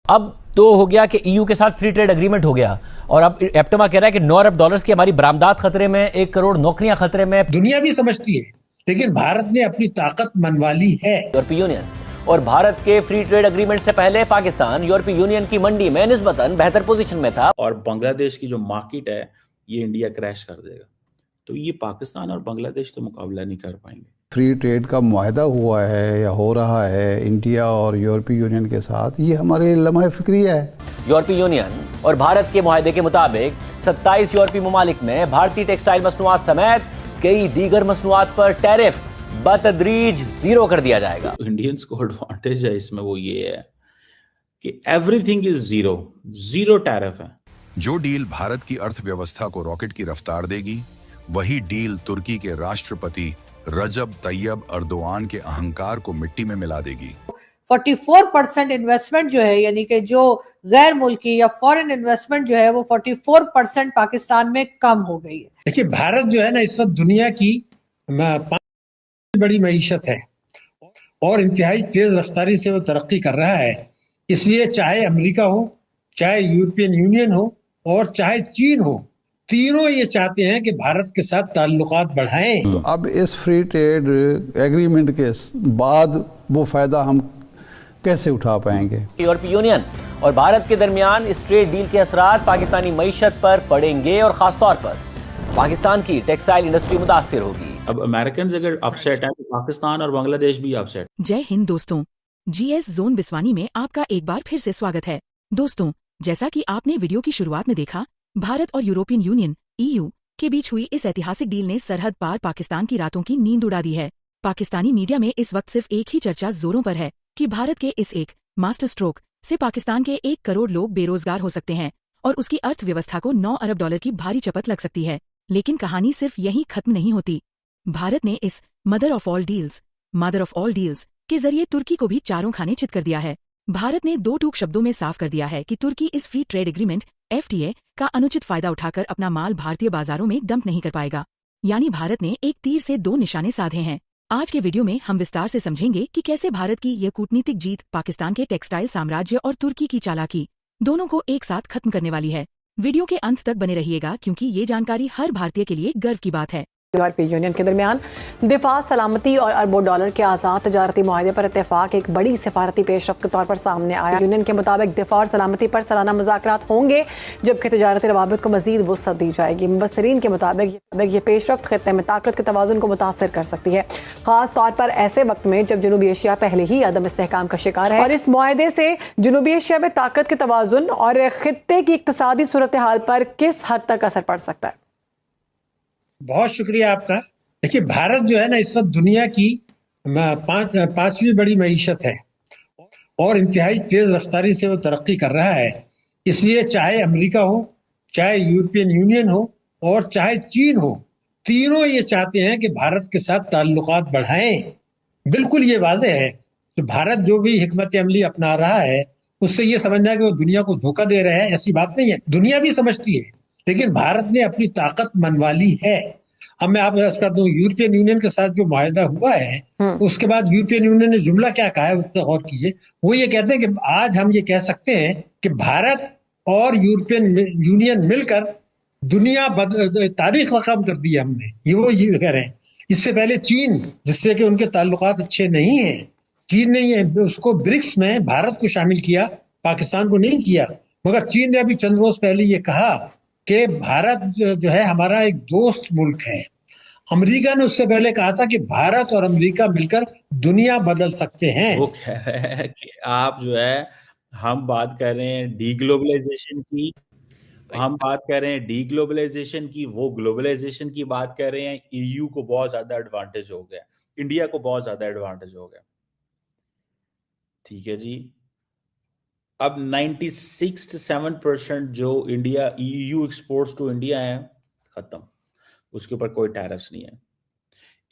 अब तो हो गया कि ईयू के साथ फ्री ट्रेड एग्रीमेंट हो गया और अब एप्टमा कह रहा है कि 9 अरब डॉलर्स की हमारी बरामदात खतरे में, 1 करोड़ नौकरियां खतरे में। दुनिया भी समझती है, लेकिन भारत ने अपनी ताकत मनवा ली है। यूरोपीय यूनियन और भारत के फ्री ट्रेड एग्रीमेंट से पहले पाकिस्तान यूरोपीय यूनियन की मंडी में निस्बतन बेहतर पोजीशन में था और बांग्लादेश की जो मार्केट है ये इंडिया क्रैश कर देगा। तो ये पाकिस्तान और बांग्लादेश तो मुकाबला नहीं कर पाएंगे। फ्री ट्रेड का मुआहदा हुआ है या हो रहा है इंडिया और यूरोपीय यूनियन के साथ, ये हमारे लम्हा फिक्रिया है। यूरोपीय यूनियन और भारत के मुआहदे के मुताबिक 27 यूरोपीय ममालिक में भारतीय टेक्सटाइल मसनूआत समेत कई दीगर मसनूआत पर टैरिफ बतदरीज 0 कर दिया जाएगा। इंडियंस को एडवांटेज है इसमें, वो ये है कि एवरीथिंग इज जीरो टैरिफ है। जो डील भारत की अर्थव्यवस्था को रॉकेट की रफ्तार देगी, वही डील तुर्की के राष्ट्रपति रजब तैयब अर्दोआन के अहंकार को मिट्टी में मिला देगी। 44% इन्वेस्टमेंट जो है, यानी कि जो गैर मुल्की या फॉरेन इन्वेस्टमेंट जो है वो 44% पाकिस्तान में कम हो गई है। देखिए, भारत जो है ना इस वक्त दुनिया की 5 बड़ी मईशत है और इंतहाई तेज रफ्तारी से वो तरक्की कर रहा है। इसलिए चाहे अमेरिका हो, चाहे यूरोपियन यूनियन हो और चाहे चीन हो, तीनों ये चाहते हैं कि भारत के साथ ताल्लुकात बढ़ाएं। तो अब इस फ्री ट्रेड एग्रीमेंट के बाद वो फायदा हम कैसे उठा पाएंगे? यूरोपीय यूनियन और भारत के दरमियान इस ट्रेड डील के असरात पाकिस्तानी मईशत पर पड़ेंगे और खासतौर पर पाकिस्तान की टेक्सटाइल इंडस्ट्री मुतासिर होगी। अब अमेरिकन अगर अपसेट है तो पाकिस्तान और बांग्लादेश भी अपसेट। जय हिंद दोस्तों, जीएस जोन बिस्वानी में आपका एक बार फिर से स्वागत है। दोस्तों, जैसा कि आपने वीडियो की शुरुआत में देखा, भारत और यूरोपियन यूनियन (ईयू) के बीच हुई इस ऐतिहासिक डील ने सरहद पार पाकिस्तान की रातों की नींद उड़ा दी है। पाकिस्तानी मीडिया में इस वक्त सिर्फ एक ही चर्चा जोरों पर है कि भारत के इस एक मास्टर स्ट्रोक से पाकिस्तान के 1 करोड़ लोग बेरोजगार हो सकते हैं और उसकी अर्थव्यवस्था को 9 अरब डॉलर की भारी चपत लग सकती है। लेकिन कहानी सिर्फ यहीं खत्म नहीं होती। भारत ने इस मदर ऑफ ऑल डील्स के जरिए तुर्की को भी चारों खाने चित कर दिया है। भारत ने 2 टूक शब्दों में साफ कर दिया है कि तुर्की इस फ्री ट्रेड एग्रीमेंट (FTA) का अनुचित फायदा उठाकर अपना माल भारतीय बाजारों में डंप नहीं कर पाएगा। यानी भारत ने एक तीर से 2 निशाने साधे हैं। आज के वीडियो में हम विस्तार से समझेंगे कि कैसे भारत की यह कूटनीतिक जीत पाकिस्तान के टेक्सटाइल साम्राज्य और तुर्की की चालाकी दोनों को एक साथ खत्म करने वाली है। वीडियो के अंत तक बने रहिएगा क्योंकि ये जानकारी हर भारतीय के लिए गर्व की बात है। यूरोपीय यूनियन के दरमियान दिफा, सलामती और अरबों डॉलर के आज़ाद तजारती मुआहदे पर इत्तेफाक एक बड़ी सिफारती पेशरफ्त के तौर पर सामने आया। यूनियन के मुताबिक दिफा और सलामती पर सालाना मुज़ाकरात होंगे, जबकि तजारती रवाबित को मजीद वुसअत दी जाएगी। मुबस्सिरीन के मुताबिक ये पेशरफ्त खित्ते में ताकत के तवाज़ुन को मुतासर कर सकती है, खास तौर पर ऐसे वक्त में जब जनूबी एशिया पहले ही अदम इस्तेहकाम का शिकार है। और इस मुआहदे से जनूबी एशिया में ताकत के तवाज़ुन और खित्ते की इक्तसादी सूरत हाल पर किस हद तक असर पड़ सकता है? बहुत शुक्रिया आपका। देखिए, भारत जो है ना इस वक्त दुनिया की 5वीं बड़ी मईशत है और इंतहाई तेज रफ्तारी से वो तरक्की कर रहा है। इसलिए चाहे अमेरिका हो, चाहे यूरोपियन यूनियन हो और चाहे चीन हो, तीनों ये चाहते हैं कि भारत के साथ ताल्लुकात बढ़ाएं। बिल्कुल ये वाज़ेह है कि भारत जो भी हिकमत अमली अपना रहा है उससे ये समझना है कि वो दुनिया को धोखा दे रहे हैं, ऐसी बात नहीं है। दुनिया भी समझती है, लेकिन भारत ने अपनी ताकत मनवा ली है। अब मैं आपको अर्ज करता हूँ, यूरोपियन यूनियन के साथ जो मुआहदा हुआ है उसके बाद यूरोपियन यूनियन ने जुमला क्या कहा है उस पर गौर कीजिए। वो ये कहते हैं कि आज हम ये कह सकते हैं कि भारत और यूरोपियन यूनियन मिलकर तारीख रकम कर दी है हमने। ये कह रहे हैं। इससे पहले चीन, जिससे कि उनके ताल्लुकात अच्छे नहीं है, चीन ने उसको ब्रिक्स में भारत को शामिल किया, पाकिस्तान को नहीं किया। मगर चीन ने अभी चंद रोज पहले ये कहा कि भारत जो है हमारा एक दोस्त मुल्क है। अमेरिका ने उससे पहले कहा था कि भारत और अमेरिका मिलकर दुनिया बदल सकते हैं। वो कह रहे हैं कि आप जो है, हम बात कर रहे हैं डीग्लोबलाइजेशन की, वो ग्लोबलाइजेशन की बात कर रहे हैं। ईयू को बहुत ज्यादा एडवांटेज हो गया, इंडिया को बहुत ज्यादा एडवांटेज हो गया। ठीक है जी। अब 96 से 7% जो India EU exports to India है, खत्म, उसके ऊपर कोई टैरिफ्स नहीं है।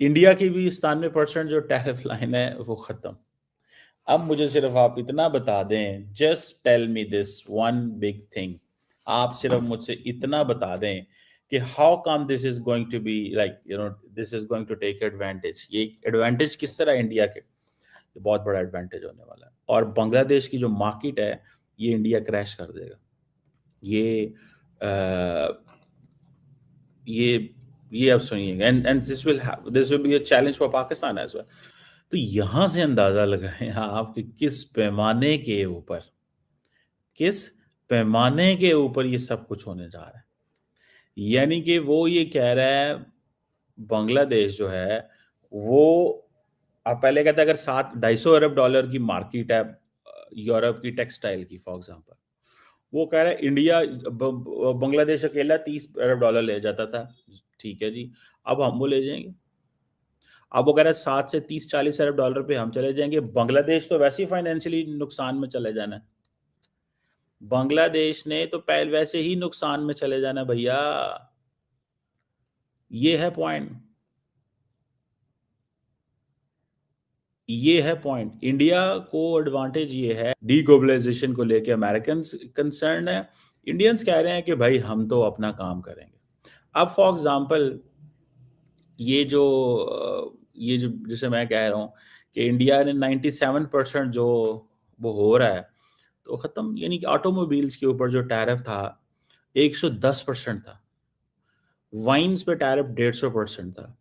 इंडिया की भी 97% जो टैरिफ लाइन है वो खत्म। अब मुझे सिर्फ आप इतना बता दें, just tell me this one big thing, आप सिर्फ मुझसे इतना बता दें कि how come this is going to be like this is going to take advantage. ये एडवांटेज किस तरह इंडिया के, बहुत बड़ा एडवांटेज होने वाला है। और बांग्लादेश की जो मार्केट है ये इंडिया क्रैश कर देगा। ये अब सुनिएगा, and this will be a challenge for Pakistan as well. तो यहां से अंदाजा लगाएं आप कि किस पैमाने के ऊपर ये सब कुछ होने जा रहा है। यानी कि वो ये कह रहा है बांग्लादेश जो है वो, आप पहले कहते अगर $250 अरब की मार्केट है यूरोप की टेक्सटाइल की फॉर एग्जांपल, वो कह रहा है इंडिया बांग्लादेश अकेला $30 अरब ले जाता था, ठीक है जी, अब हम वो ले जाएंगे। अब वो कह रहा है 7 से 30-40 अरब डॉलर पे हम चले जाएंगे। बांग्लादेश तो वैसे ही फाइनेंशियली नुकसान में चले जाना है, बांग्लादेश ने तो पहले वैसे ही नुकसान में चले जाना भैया। ये है पॉइंट। इंडिया को एडवांटेज ये है, डीग्लोबलाइजेशन को लेके अमेरिकन कंसर्न है, इंडियंस कह रहे हैं कि भाई हम तो अपना काम करेंगे। अब फॉर एग्जांपल ये जो जिसे मैं कह रहा हूँ कि इंडिया ने 97% जो वो हो रहा है तो खत्म, यानी कि ऑटोमोबाइल्स के ऊपर जो टैरिफ था 110% था, वाइन्स पे टैरिफ 150% था,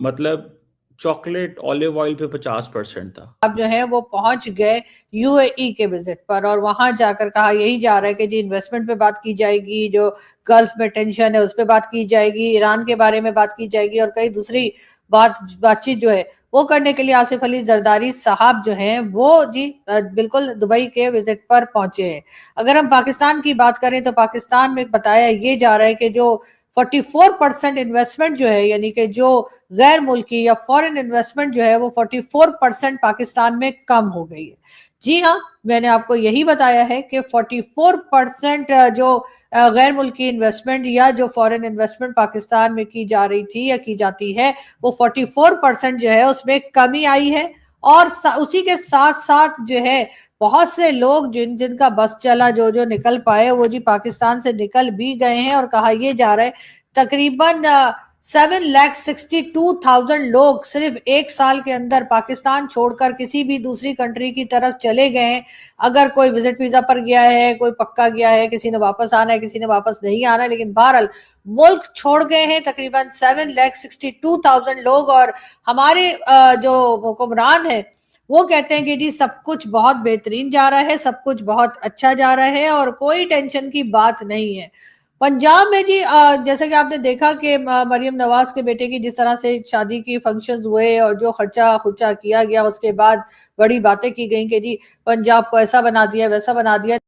मतलब चॉकलेट ऑलिव ऑयल पे 50% था। अब जो है वो पहुंच गए यूएई के विजिट पर और वहां जाकर कहा यही जा रहा है कि जी इन्वेस्टमेंट पे बात की जाएगी, जो गल्फ में टेंशन है उस पे बात की जाएगी, ईरान के बारे में बात की जाएगी और कई दूसरी बातचीत जो है वो करने के लिए आसिफ अली जरदारी साहब जो हैं वो जी बिल्कुल दुबई के विजिट पर पहुंचे हैं। अगर हम पाकिस्तान की बात करें तो पाकिस्तान में बताया ये जा रहा है कि जो 44% इन्वेस्टमेंट जो है, यानी कि जो गैर मुल्की या फॉरेन इन्वेस्टमेंट जो है वो 44% पाकिस्तान में कम हो गई है। जी हाँ, मैंने आपको यही बताया है कि 44% जो गैर मुल्की इन्वेस्टमेंट या जो फॉरेन इन्वेस्टमेंट पाकिस्तान में की जा रही थी या की जाती है वो 44% जो है उसमें कमी आई है। और उसी के साथ साथ जो है बहुत से लोग जिनका बस चला जो निकल पाए वो जी पाकिस्तान से निकल भी गए हैं और कहा यह जा रहा है तकरीबन 7,62,000 लोग सिर्फ एक साल के अंदर पाकिस्तान छोड़कर किसी भी दूसरी कंट्री की तरफ चले गए हैं। अगर कोई विजिट वीजा पर गया है, कोई पक्का गया है, किसी ने वापस आना है, किसी ने वापस नहीं आना है, लेकिन बहरहाल मुल्क छोड़ गए हैं तकरीबन 7,62,000 लोग। और हमारे जो हुक्मरान है वो कहते हैं कि जी सब कुछ बहुत बेहतरीन जा रहा है, सब कुछ बहुत अच्छा जा रहा है और कोई टेंशन की बात नहीं है। पंजाब में जी जैसे कि आपने देखा कि मरियम नवाज के बेटे की जिस तरह से शादी की फंक्शंस हुए और जो खर्चा किया गया, उसके बाद बड़ी बातें की गई कि जी पंजाब को ऐसा बना दिया वैसा बना दिया।